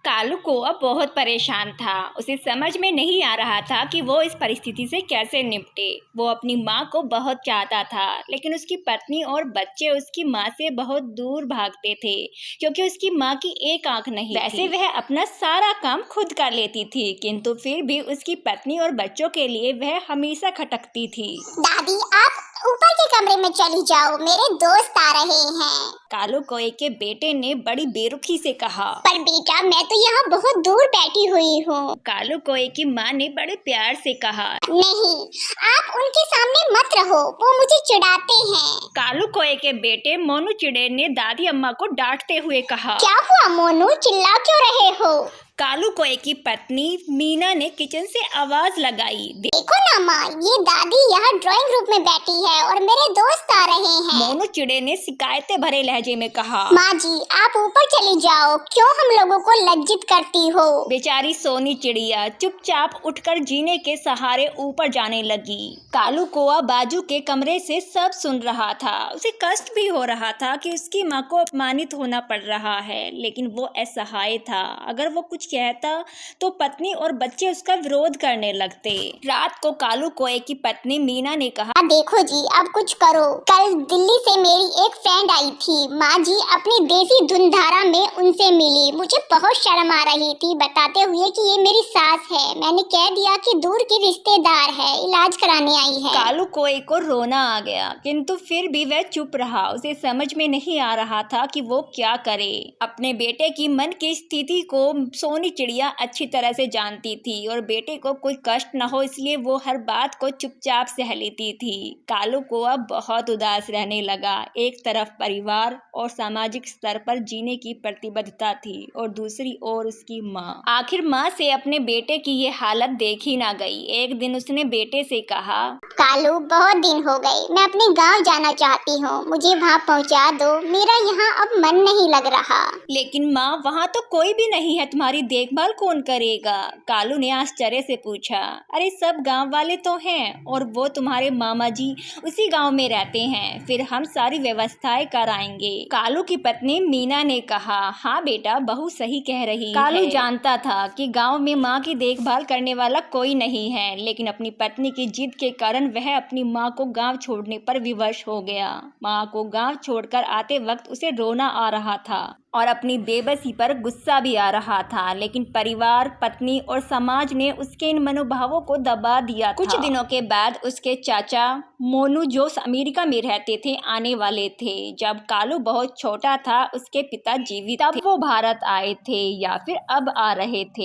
कालू कौआ बहुत परेशान था। उसे समझ में नहीं आ रहा था कि वो इस परिस्थिति से कैसे निपटे। वो अपनी माँ को बहुत चाहता था, लेकिन उसकी पत्नी और बच्चे उसकी माँ से बहुत दूर भागते थे क्योंकि उसकी माँ की एक आंख नहीं वैसे वह अपना सारा काम खुद कर लेती थी, किंतु फिर भी उसकी पत्नी और बच्चों के लिए वह हमेशा खटकती थी। दादी, आप ऊपर के कमरे में चली जाओ, मेरे दोस्त आ रहे हैं। कालू कौए के बेटे ने बड़ी बेरुखी से कहा। पर बेटा, मैं तो यहाँ बहुत दूर बैठी हुई हूँ। कालू कौए की माँ ने बड़े प्यार से कहा। नहीं, आप उनके सामने मत रहो, वो मुझे चिढ़ाते हैं। कालू कौए के बेटे मोनू चिड़े ने दादी अम्मा को डांटते हुए कहा। क्या हुआ मोनू, चिल्ला क्यों रहे हो? कालू कौए की पत्नी मीना ने किचन से आवाज लगाई। देखो ना माँ, ये दादी यहाँ ड्राइंग रूम में बैठी है और मेरे दोस्त आ रहे हैं। मोनू चिड़े ने शिकायतें भरे लहजे में कहा। माँ जी, आप ऊपर चली जाओ, क्यों हम लोगों को लज्जित करती हो? बेचारी सोनी चिड़िया चुपचाप उठकर जीने के सहारे ऊपर जाने लगी। कालू कौआ बाजू के कमरे से सब सुन रहा था। उसे कष्ट भी हो रहा था कि उसकी माँ को अपमानित होना पड़ रहा है, लेकिन वो असहाय था। अगर वो कुछ कहता तो पत्नी और बच्चे उसका विरोध करने लगते। रात को कालू कौए की पत्नी मीना ने कहा। देखो जी, अब कुछ करो। कल दिल्ली से मेरी एक फ्रेंड आई थी। माँ जी अपनी देसी धुनधारा में उनसे मिली। मुझे बहुत शर्म आ रही थी, बताते हुए कि ये मेरी सास है। मैंने कह दिया कि दूर की रिश्तेदार है, इलाज कराने आई है। कालू कौए को रोना आ गया, किंतु फिर भी वह चुप रहा। उसे समझ में नहीं आ रहा था कि वो क्या करे। अपने बेटे की मन की स्थिति को सोनी चिड़िया अच्छी तरह से जानती थी और बेटे को कोई कष्ट न हो, इसलिए वो हर बात को चुपचाप सह लेती थी। कालू कौआ बहुत उदास रहने लगा। एक तरफ परिवार और सामाजिक स्तर पर जीने की प्रतिबद्धता थी और दूसरी ओर उसकी माँ। आखिर माँ से अपने बेटे की ये हालत देखी ना गई। एक दिन उसने बेटे से कहा। कालू, बहुत दिन हो गए, मैं अपने गांव जाना चाहती हूँ, मुझे वहाँ पहुँचा दो। मेरा यहाँ अब मन नहीं लग रहा। लेकिन माँ, वहाँ तो कोई भी नहीं है, तुम्हारी देखभाल कौन करेगा? कालू ने आश्चर्य से पूछा। अरे सब गांव वाले तो हैं और वो तुम्हारे मामा जी उसी गांव में रहते हैं, फिर हम सारी व्यवस्थाएं कराएंगे। कालू की पत्नी मीना ने कहा। हाँ बेटा, बहू सही कह रही है। कालू जानता था कि गांव में माँ की देखभाल करने वाला कोई नहीं है, लेकिन अपनी पत्नी की जिद के कारण वह अपनी माँ को गाँव छोड़ने पर विवश हो गया। माँ को गाँव छोड़कर आते वक्त उसे रोना आ रहा था और अपनी बेबसी पर गुस्सा भी आ रहा था, लेकिन परिवार, पत्नी और समाज ने उसके इन मनोभावों को दबा दिया था। कुछ दिनों के बाद उसके चाचा मोनू, जो अमेरिका में रहते थे, आने वाले थे। जब कालू बहुत छोटा था, उसके पिता जीवित थे। तब वो भारत आए थे या फिर अब आ रहे थे।